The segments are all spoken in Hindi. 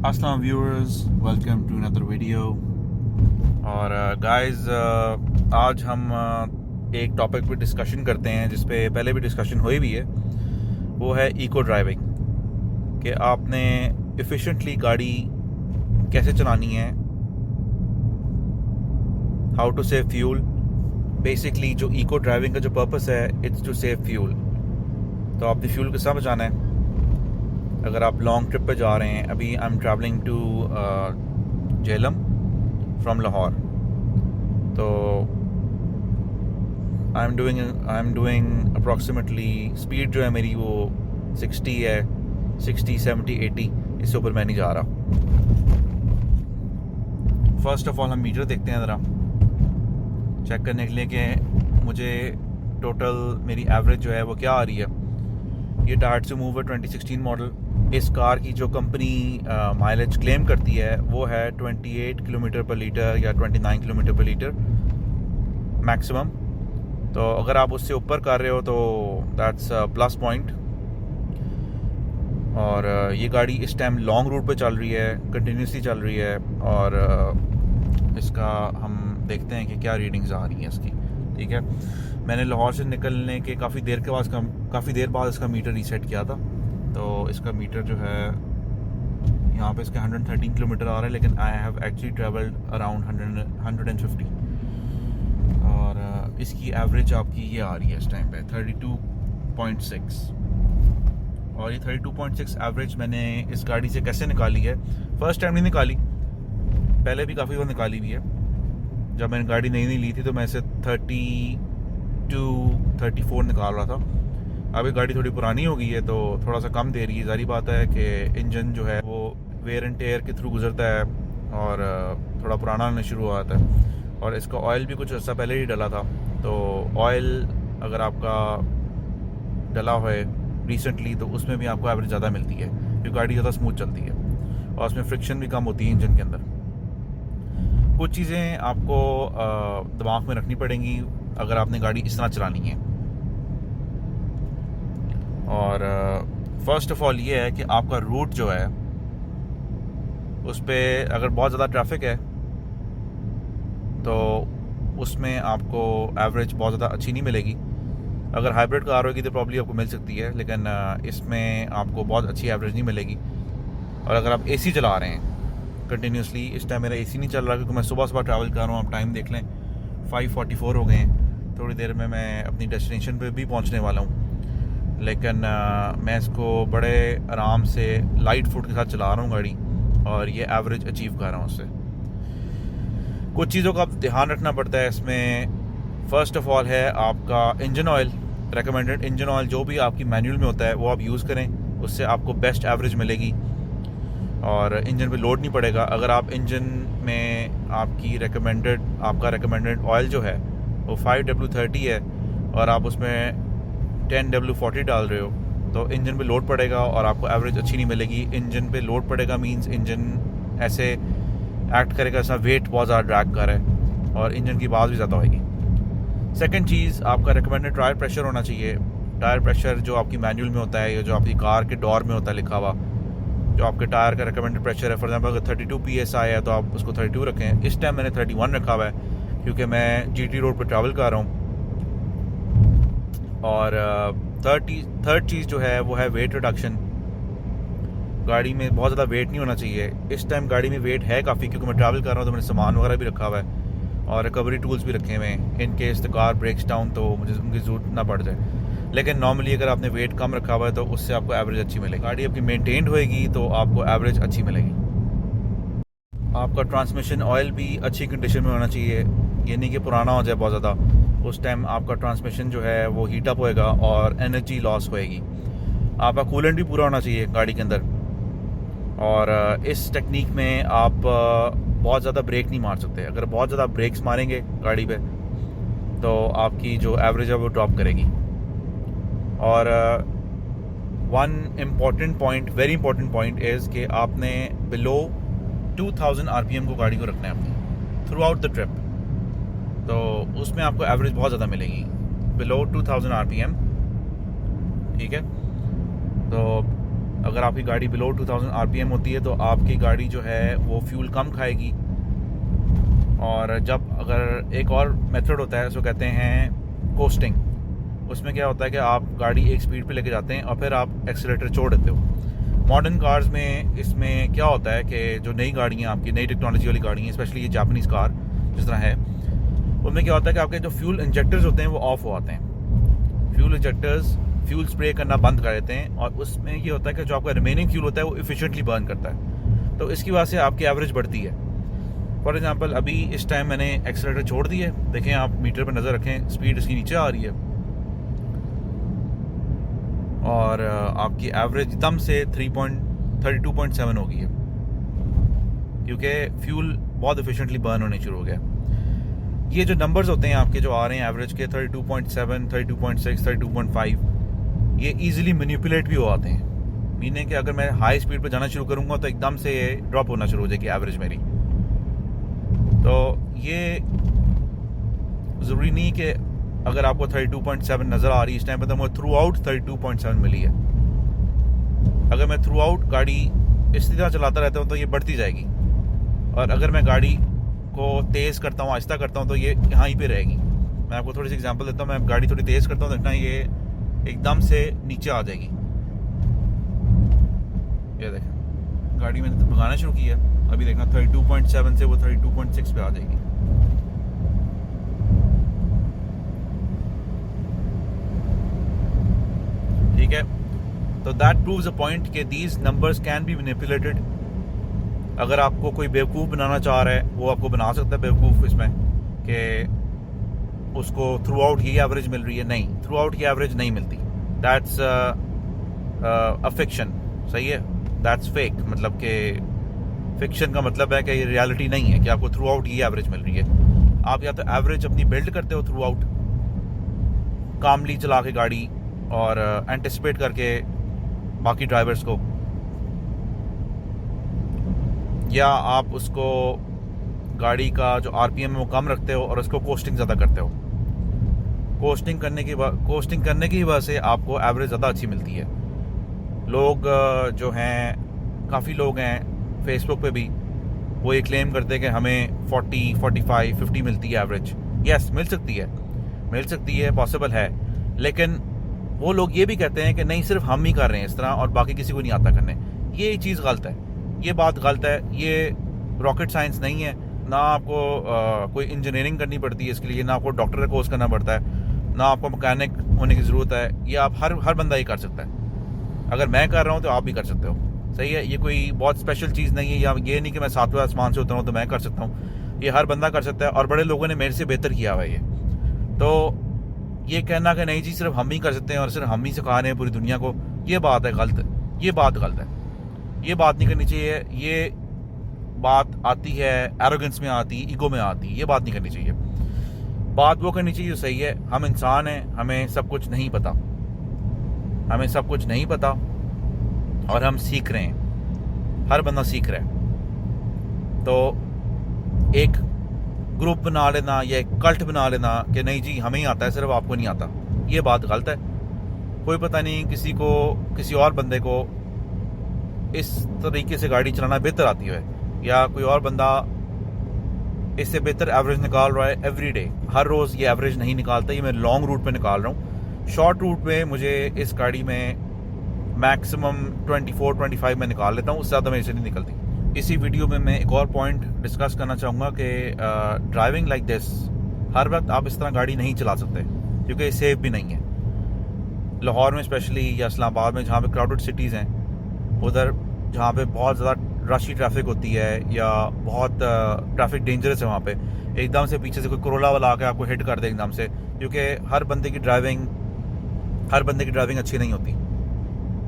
अस्सलाम viewers, welcome to another video. और गाइस आज हम एक टॉपिक पे डिस्कशन करते हैं जिस पे पहले भी डिस्कशन हुई भी है। वो है इको ड्राइविंग, कि आपने एफिशिएंटली गाड़ी कैसे चलानी है, how to save fuel. Basically जो इको ड्राइविंग का जो पर्पस है, इट्स टू सेव फ्यूल। तो आपने फ्यूल किस तरह बचाना है। अगर आप लॉन्ग ट्रिप पे जा रहे हैं, अभी I am travelling to Jhelum from Lahore, तो I am doing approximately speed जो है मेरी वो 60 है, 60 70 80, इससे ऊपर मैं नहीं जा रहा। फर्स्ट ऑफ ऑल हम मीटर देखते हैं ज़रा चेक करने के लिए कि मुझे टोटल मेरी एवरेज जो है वो क्या आ रही है। ये टायर्ड से मूव है 2016 मॉडल। इस कार की जो कंपनी माइलेज क्लेम करती है वो है 28 किलोमीटर पर लीटर या 29 किलोमीटर पर लीटर मैक्सिमम। तो अगर आप उससे ऊपर कर रहे हो तो दैट्स प्लस पॉइंट। और ये गाड़ी इस टाइम लॉन्ग रूट पे चल रही है, कंटिन्यूसली चल रही है। और इसका हम देखते हैं कि क्या रीडिंग्स आ रही हैं इसकी। ठीक है, मैंने लाहौर से निकलने के काफ़ी देर बाद इसका मीटर रीसेट किया था। तो इसका मीटर जो है यहाँ पे इसका 113 किलोमीटर आ रहा है, लेकिन I have actually travelled around 150। और इसकी एवरेज आपकी ये आ रही है इस टाइम पे 32.6। और ये 32.6 एवरेज मैंने इस गाड़ी से कैसे निकाली है, फर्स्ट टाइम नहीं निकाली, पहले भी काफ़ी बार निकाली हुई है। जब मैंने गाड़ी नई ली थी तो मैं इसे 34 निकाल रहा था। अभी गाड़ी थोड़ी पुरानी हो गई है तो थोड़ा सा कम दे रही है। जारी बात है कि इंजन जो है वो वेयर एंड टेयर के थ्रू गुजरता है और थोड़ा पुराना होने शुरू हो जाता है। और इसका ऑयल भी कुछ अर्सा पहले ही डला था, तो ऑयल अगर आपका डला हो रिसेंटली तो उसमें भी आपको एवरेज ज़्यादा मिलती है, क्योंकि गाड़ी ज़्यादा स्मूथ चलती है और उसमें फ्रिक्शन भी कम होती है इंजन के अंदर। कुछ चीज़ें आपको दिमाग में रखनी पड़ेंगी अगर आपने गाड़ी इस तरह चलानी है। और फर्स्ट ऑफ ऑल ये है कि आपका रूट जो है उस पर अगर बहुत ज़्यादा ट्रैफिक है तो उसमें आपको एवरेज बहुत ज़्यादा अच्छी नहीं मिलेगी। अगर हाइब्रिड कार होगी तो प्रॉब्ली आपको मिल सकती है, लेकिन इसमें आपको बहुत अच्छी एवरेज नहीं मिलेगी। और अगर आप एसी चला रहे हैं कंटिन्यूसली, इस टाइम मेरा एसी नहीं चल रहा क्योंकि मैं सुबह ट्रैवल कर रहा हूँ। आप टाइम देख लें 5:44 हो गए हैं। थोड़ी देर में मैं अपनी डेस्टिनेशन पे भी पहुँचने वाला हूँ, लेकिन मैं इसको बड़े आराम से लाइट फुट के साथ चला रहा हूँ गाड़ी, और ये एवरेज अचीव कर रहा हूँ उससे। कुछ चीज़ों का ध्यान रखना पड़ता है इसमें। फ़र्स्ट ऑफ ऑल है आपका engine oil. Recommended engine oil जो भी आपकी मैनुअल में होता है वो आप यूज़ करें, उससे आपको बेस्ट एवरेज मिलेगी और इंजन पे लोड नहीं पड़ेगा। अगर आप इंजन में आपका रेकमेंडेड ऑयल जो है वो 5W30 है और आप उसमें 10W40 डाल रहे हो तो इंजन पे लोड पड़ेगा और आपको एवरेज अच्छी नहीं मिलेगी। इंजन पे लोड पड़ेगा मींस इंजन ऐसे एक्ट करेगा जैसा वेट बहुत ज़्यादा ड्रैग कर है और इंजन की आवाज़ भी ज़्यादा होगी। सेकंड चीज़, आपका रिकमेंडेड टायर प्रेशर होना चाहिए। टायर प्रेशर जो आपकी मैनुअल में होता है या जो आपकी कार के डोर में होता है लिखा हुआ, जो आपके टायर का रिकमेंडेड प्रेशर है। फॉर एग्जांपल अगर 32 PSI है तो आप उसको 32 रखें। इस टाइम मैंने 31 रखा हुआ है क्योंकि मैं GT रोड पर ट्रैवल कर रहा हूँ। और थर्ड चीज़ जो है वो है वेट रिडक्शन। गाड़ी में बहुत ज़्यादा वेट नहीं होना चाहिए। इस टाइम गाड़ी में वेट है काफ़ी क्योंकि मैं ट्रैवल कर रहा हूँ, तो मैंने सामान वगैरह भी रखा हुआ है और रिकवरी टूल्स भी रखे हुए हैं in case the car breaks down तो मुझे उनकी ज़रूरत ना पड़ जाए। लेकिन नॉर्मली अगर आपने वेट कम रखा हुआ है तो उससे आपको एवरेज अच्छी मिलेगी। गाड़ी आपकी मेंटेन्ड होएगी तो आपको एवरेज अच्छी मिलेगी। आपका ट्रांसमिशन ऑयल भी अच्छी कंडीशन में होना चाहिए, ये नहीं कि पुराना हो जाए बहुत ज़्यादा। उस टाइम आपका ट्रांसमिशन जो है वो हीट अप होएगा और एनर्जी लॉस होएगी। आपका कूलेंट भी पूरा होना चाहिए गाड़ी के अंदर। और इस टेक्निक में आप बहुत ज़्यादा ब्रेक नहीं मार सकते। अगर बहुत ज़्यादा ब्रेक्स मारेंगे गाड़ी पे तो आपकी जो एवरेज है वो ड्रॉप करेगी। और one important point, very important point is कि आपने बिलो 2000 RPM को गाड़ी को रखना है अपनी थ्रू आउट द ट्रिप, तो उसमें आपको एवरेज बहुत ज़्यादा मिलेगी बिलो 2000 RPM। ठीक है, तो अगर आपकी गाड़ी बिलो 2000 RPM होती है तो आपकी गाड़ी जो है वो फ्यूल कम खाएगी। और जब अगर एक और मेथड होता है उसको कहते हैं कोस्टिंग, उसमें क्या होता है कि आप गाड़ी एक स्पीड पे लेके जाते हैं और फिर आप एक्सीलरेटर छोड़ देते हो। मॉडर्न कार्स में इसमें क्या होता है कि जो नई गाड़ियाँ आपकी नई टेक्नोलॉजी वाली गाड़ी हैं, स्पेशली ये जापानीज़ कार जिस तरह है, उनमें क्या होता है कि आपके जो फ्यूल इंजेक्टर्स होते हैं वो ऑफ हो आते हैं। फ्यूल इंजेक्टर्स फ्यूल स्प्रे करना बंद कर देते हैं और उसमें ये होता है कि जो आपका रिमेनिंग फ्यूल होता है वो इफिशिएंटली बर्न करता है। तो इसकी वजह से आपकी एवरेज बढ़ती है। फॉर एग्जांपल अभी इस टाइम मैंने एक्सीलरेटर छोड़ दी है, देखें आप मीटर पर नज़र रखें, स्पीड इसकी नीचे आ रही है और आपकी एवरेज एकदम से 32.7 हो गई है, क्योंकि फ्यूल बहुत एफिशिएंटली बर्न होने शुरू हो गया। ये जो नंबर्स होते हैं आपके जो आ रहे हैं एवरेज के 32.7, 32.6, 32.5, ये इजीली मैनिपुलेट भी हो आते हैं। मीनिंग कि अगर मैं हाई स्पीड पर जाना शुरू करूँगा तो एकदम से ये ड्रॉप होना शुरू हो जाएगी एवरेज मेरी। तो ये ज़रूरी नहीं कि अगर आपको 32.7 नज़र आ रही है इस टाइम पर तो मुझे थ्रू आउट 32.7 मिली है। अगर मैं थ्रू आउट गाड़ी इस तरह चलाता रहता हूँ तो ये बढ़ती जाएगी, और अगर मैं गाड़ी को तेज़ करता हूँ, आहिस्ता करता हूँ, तो ये यहाँ ही पे रहेगी। मैं आपको थोड़ी सी एग्जांपल देता हूँ। मैं गाड़ी थोड़ी तेज़ करता हूँ तो इतना ये एकदम से नीचे आ जाएगी। ये देखें गाड़ी मैंने तो भगाना शुरू किया, अभी देखना 32.7 से वो 32.6 पे आ जाएगी। ठीक है, तो दैट प्रूव्स अ पॉइंट कि these numbers can be manipulated. अगर आपको कोई बेवकूफ़ बनाना चाह रहा है वो आपको बना सकता है बेवकूफ़ इसमें कि उसको थ्रू आउट ही एवरेज मिल रही है। नहीं, थ्रू आउट ही एवरेज नहीं मिलती। That's a fiction. सही है, दैट्स फेक। मतलब कि फिक्शन का मतलब है कि ये रियलिटी नहीं है कि आपको थ्रू आउट ही एवरेज मिल रही है। आप या तो एवरेज अपनी बिल्ड करते हो थ्रू आउट, कामली चला के गाड़ी और एंटिसिपेट करके बाकी ड्राइवर्स को, या आप उसको गाड़ी का जो आरपीएम है वो कम रखते हो और उसको कोस्टिंग ज़्यादा करते हो। कोस्टिंग करने की वजह से आपको एवरेज ज़्यादा अच्छी मिलती है। लोग जो हैं, काफ़ी लोग हैं फेसबुक पे भी, वो ये क्लेम करते हैं कि हमें 40, 45, 50 मिलती है एवरेज। यस, मिल सकती है, पॉसिबल है, लेकिन वो लोग ये भी कहते हैं कि नहीं, सिर्फ हम ही कर रहे हैं इस तरह और बाकी किसी को नहीं आता करने। ये चीज़ गलत है, ये बात गलत है। ये रॉकेट साइंस नहीं है, ना आपको कोई इंजीनियरिंग करनी पड़ती है इसके लिए, ना आपको डॉक्टर का कोर्स करना पड़ता है, ना आपको मैकेनिक होने की ज़रूरत है। ये आप हर बंदा ही कर सकता है। अगर मैं कर रहा हूँ तो आप भी कर सकते हो। सही है, ये कोई बहुत स्पेशल चीज़ नहीं है, या ये नहीं कि मैं 7वें आसमान से उतरा हूँ तो मैं कर सकता हूँ। ये हर बंदा कर सकता है और बड़े लोगों ने मेरे से बेहतर किया हुआ है ये। तो ये कहना कि नहीं जी सिर्फ हम ही कर सकते हैं और सिर्फ हम ही सिखा रहे हैं पूरी दुनिया को, ये बात है गलत। ये बात गलत है, ये बात नहीं करनी चाहिए। ये बात आती है एरोगेंस में, आती ईगो में आती, ये बात नहीं करनी चाहिए। बात वो करनी चाहिए जो सही है। हम इंसान हैं, हमें सब कुछ नहीं पता, और हम सीख रहे हैं, हर बंदा सीख रहा है। तो एक ग्रुप बना लेना या एक कल्ट बना लेना कि नहीं जी हमें ही आता है, सिर्फ आपको नहीं आता, ये बात गलत है। कोई पता नहीं किसी और बंदे को इस तरीके से गाड़ी चलाना बेहतर आती है, या कोई और बंदा इससे बेहतर एवरेज निकाल रहा है एवरी डे। हर रोज़ ये एवरेज नहीं निकालता, ये मैं लॉन्ग रूट पे निकाल रहा हूँ। शॉर्ट रूट में मुझे इस गाड़ी में मैक्सिमम 24-25 में निकाल लेता हूँ, उससे ज़्यादा मेरे से नहीं निकलती। इसी वीडियो में मैं एक और पॉइंट डिस्कस करना चाहूँगा कि ड्राइविंग लाइक दिस, हर वक्त आप इस तरह गाड़ी नहीं चला सकते क्योंकि सेफ भी नहीं है। लाहौर में स्पेशली, या इस्लामाबाद में जहाँ पे क्राउडेड सिटीज़ हैं, उधर जहाँ पे बहुत ज़्यादा रशी ट्रैफिक होती है या बहुत ट्रैफिक डेंजरस है, वहाँ पे एकदम से पीछे से कोई कोरोला वाला आके आपको हिट कर दे एकदम से, क्योंकि हर बंदे की ड्राइविंग अच्छी नहीं होती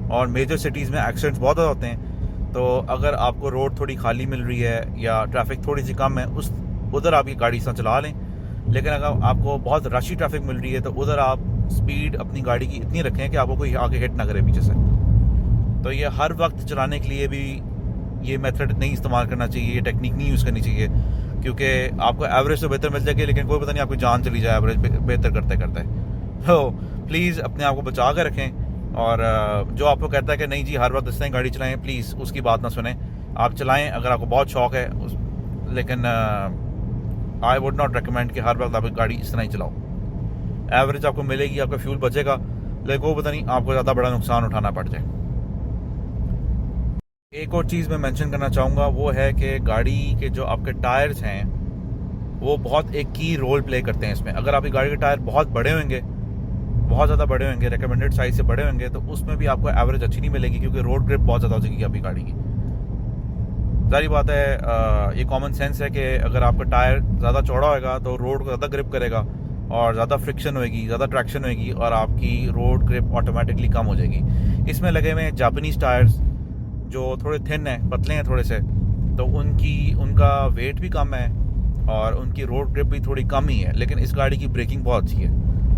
और मेजर सिटीज़ में एक्सीडेंट्स बहुत ज़्यादा होते हैं। तो अगर आपको रोड थोड़ी खाली मिल रही है या ट्रैफिक थोड़ी सी कम है, उधर आप ये गाड़ी इस चला लें। लेकिन अगर आपको बहुत रशी ट्रैफिक मिल रही है तो उधर आप स्पीड अपनी गाड़ी की इतनी रखें कि आपको कोई आगे हिट ना करे पीछे से। तो ये हर वक्त चलाने के लिए भी ये मेथड नहीं इस्तेमाल करना चाहिए, ये टेक्निक नहीं यूज़ करनी चाहिए, क्योंकि आपको एवरेज तो बेहतर मिल जाएगी लेकिन कोई पता नहीं आपकी जान चली जाए एवरेज बेहतर करते करते। तो प्लीज़ अपने आप को बचा कर रखें और जो आपको कहता है कि नहीं जी हर वक्त इस तरह गाड़ी चलाएं, प्लीज़ उसकी बात ना सुने। आप चलाएं अगर आपको बहुत शौक़ है लेकिन आई वुड नॉट रिकमेंड कि हर वक्त आप गाड़ी इस तरह ही चलाओ। एवरेज आपको मिलेगी, आपका फ्यूल बचेगा, लेकिन वो पता नहीं आपको ज़्यादा बड़ा नुकसान उठाना पड़ जाए। एक और चीज़ मैं मेंशन करना चाहूँगा वो है कि गाड़ी के जो आपके टायर्स हैं वो बहुत एक की रोल प्ले करते हैं इसमें। अगर आपकी गाड़ी के टायर बहुत बड़े होंगे, बहुत ज़्यादा बड़े होंगे, रिकमेंडेड साइज से बड़े होंगे, तो उसमें भी आपको एवरेज अच्छी नहीं मिलेगी क्योंकि रोड ग्रिप बहुत ज़्यादा हो जाएगी आपकी गाड़ी की। सारी बात है, ये कॉमन सेंस है कि अगर आपका टायर ज़्यादा चौड़ा होगा तो रोड को ज़्यादा ग्रिप करेगा और ज़्यादा फ्रिक्शन होएगी, ज़्यादा ट्रैक्शन होएगी और आपकी रोड ग्रिप ऑटोमेटिकली कम हो जाएगी। इसमें लगे हुए हैं जापानीज़ टायर्स जो थोड़े थिन हैं, पतले हैं थोड़े से, तो उनका वेट भी कम है और उनकी रोड ग्रिप भी थोड़ी कम ही है, लेकिन इस गाड़ी की ब्रेकिंग बहुत अच्छी है।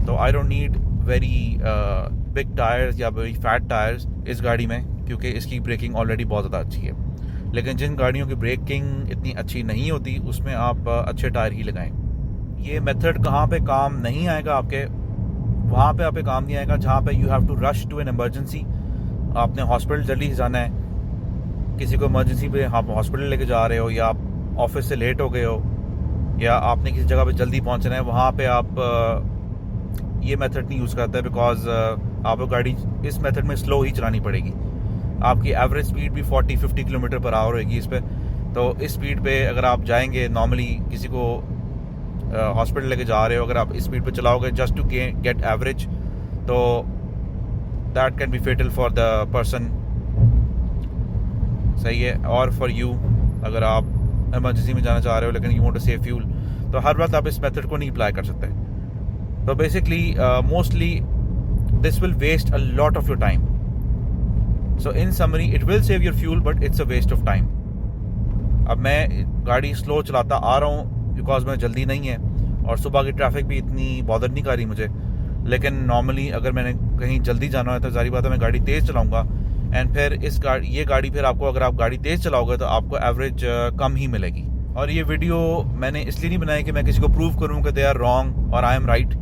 तो I don't need very big tyres या वेरी फैट टायर्स इस गाड़ी में, क्योंकि इसकी ब्रेकिंग ऑलरेडी बहुत ज़्यादा अच्छी है। लेकिन जिन गाड़ियों की ब्रेकिंग इतनी अच्छी नहीं होती उसमें आप अच्छे टायर ही लगाएं। ये मेथड कहाँ पे काम नहीं आएगा आपके, वहाँ पे आपके काम नहीं आएगा जहाँ पे you have to rush to an emergency. आपने हॉस्पिटल जल्दी से जाना है, किसी को इमरजेंसी पे आप हॉस्पिटल लेके जा रहे हो, या आप ऑफिस से लेट हो गए हो, या आपने किसी जगह पे जल्दी पहुँचना है, वहाँ पे आप ये मेथड नहीं यूज़ करते बिकॉज आपको गाड़ी इस मेथड में स्लो ही चलानी पड़ेगी। आपकी एवरेज स्पीड भी 40-50 किलोमीटर पर आवर होगी इस पर। तो इस स्पीड पे अगर आप जाएंगे, नॉर्मली किसी को हॉस्पिटल लेके जा रहे हो, अगर आप इस स्पीड पे चलाओगे जस्ट टू गेट एवरेज, तो that can be fatal for the person. सही है, और फॉर यू अगर आप इमरजेंसी में जाना चाह रहे हो लेकिन you want to save fuel, तो हर वक्त आप इस मेथड को नहीं अप्लाई कर सकते। तो basically mostly this will waste a lot of your time. So in summary it will save your fuel but it's a waste of time. अब मैं गाड़ी स्लो चलाता आ रहा हूँ बिकॉज मैं जल्दी नहीं है और सुबह की ट्रैफिक भी इतनी बॉदर नहीं कर रही मुझे, लेकिन नॉर्मली अगर मैंने कहीं जल्दी जाना है तो जारी बात है मैं गाड़ी तेज़ चलाऊँगा, एंड फिर ये गाड़ी फिर आपको, अगर आप गाड़ी तेज़ चलाओगे तो आपको एवरेज कम ही मिलेगी। और ये वीडियो मैंने इसलिए नहीं बनाई कि मैं किसी को प्रूव करूँ कि दे आर रॉन्ग और आई एम राइट।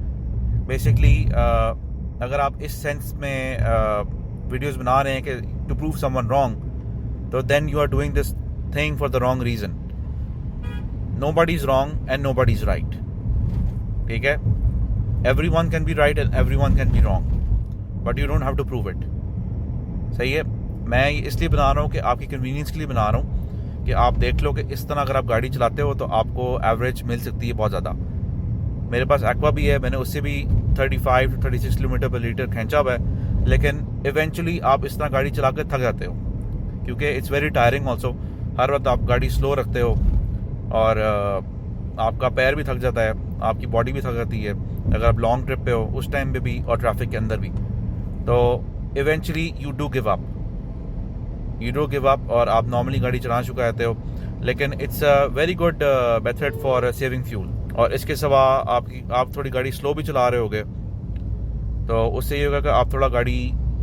बेसिकली अगर आप इस सेंस में वीडियोस बना रहे हैं कि टू प्रूव समवन रॉन्ग, तो then you are doing this thing for the wrong reason. Nobody is wrong and nobody is right, ठीक है? Everyone can be right and everyone can be wrong, but you don't have to prove it. सही है, मैं इसलिए बना रहा हूँ कि आपकी कन्वीनियंस के लिए बना रहा हूँ कि आप देख लो कि इस तरह अगर आप गाड़ी चलाते हो तो आपको एवरेज मिल सकती है बहुत ज़्यादा। मेरे पास एक्वा भी है, मैंने उससे भी 35 to 36 किलोमीटर पर लीटर खींचा हुआ है, लेकिन इवेंचुअली आप इस तरह गाड़ी चला कर थक जाते हो क्योंकि इट्स वेरी टायरिंग ऑल्सो। हर वक्त आप गाड़ी स्लो रखते हो और आपका पैर भी थक जाता है, आपकी बॉडी भी थक जाती है अगर आप लॉन्ग ट्रिप पे हो, उस टाइम पे भी और ट्रैफिक के अंदर भी। तो eventually you do give up और आप नॉर्मली गाड़ी चलाना शुरू कर देते हो। लेकिन it's a very good method for saving fuel. और इसके सिवा आप थोड़ी गाड़ी स्लो भी चला रहे होगे तो उससे ये होगा कि आप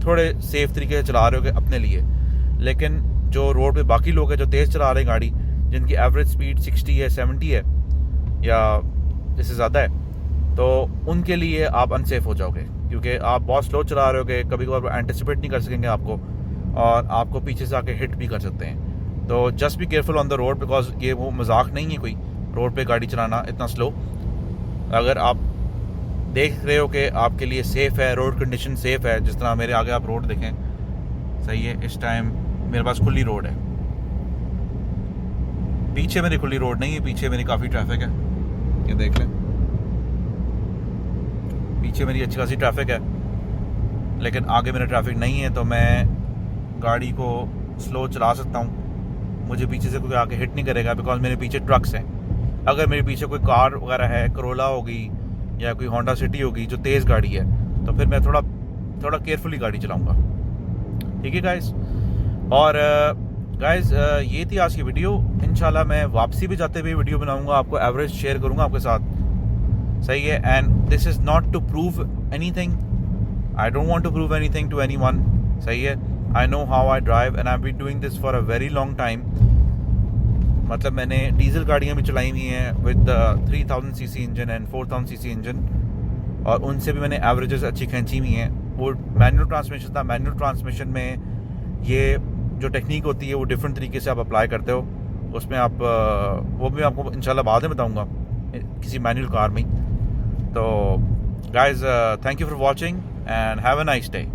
थोड़े सेफ तरीके से चला रहे होगे अपने लिए। लेकिन जो रोड पे बाकी लोग हैं जो तेज़ चला रहे हैं गाड़ी, जिनकी एवरेज स्पीड 60 है, 70 है या इससे ज़्यादा है, तो उनके लिए आप अनसेफ हो जाओगे क्योंकि आप बहुत स्लो चला रहे होगे, कभी कभार एंटिसिपेट नहीं कर सकेंगे आपको और आपको पीछे से आके हिट भी कर सकते हैं। तो just be careful on the road because ये वो मजाक नहीं है कोई रोड पे गाड़ी चलाना इतना स्लो। अगर आप देख रहे हो कि आपके लिए सेफ़ है, रोड कंडीशन सेफ़ है, जिस तरह मेरे आगे आप रोड देखें, सही है, इस टाइम मेरे पास खुली रोड है, पीछे मेरी खुली रोड नहीं है, पीछे मेरी काफ़ी ट्रैफिक है, ये देख लें, पीछे मेरी अच्छी खासी ट्रैफिक है, लेकिन आगे मेरा ट्रैफिक नहीं है तो मैं गाड़ी को स्लो चला सकता हूँ, मुझे पीछे से कोई आके हिट नहीं करेगा बिकॉज मेरे पीछे ट्रक्स हैं। अगर मेरे पीछे कोई कार वगैरह है, करोला होगी या कोई होंडा सिटी होगी जो तेज़ गाड़ी है, तो फिर मैं थोड़ा केयरफुली गाड़ी चलाऊँगा। ठीक है गाइस, और गाइस ये थी आज की वीडियो। इंशाल्लाह मैं वापसी भी जाते हुए वीडियो बनाऊँगा, आपको एवरेज शेयर करूँगा आपके साथ, सही है। And this is not to prove anything, I don't want to prove anything to anyone, सही है। I know how I drive and I been doing this for a very long time. मतलब मैंने डीजल गाड़ियाँ भी चलाई हुई हैं with 3000 CC engine and 4000 CC engine, और उनसे भी मैंने एवरेजेस अच्छी खींची हुई हैं। वो मैनुअल ट्रांसमिशन था। मैनुअल ट्रांसमिशन में ये जो टेक्निक होती है वो डिफरेंट तरीके से आप अप्लाई करते हो उसमें। आप वो भी आपको इंशाल्लाह बाद में बताऊंगा किसी मैनुअल कार में। तो guys, thank you for watching and have a nice day.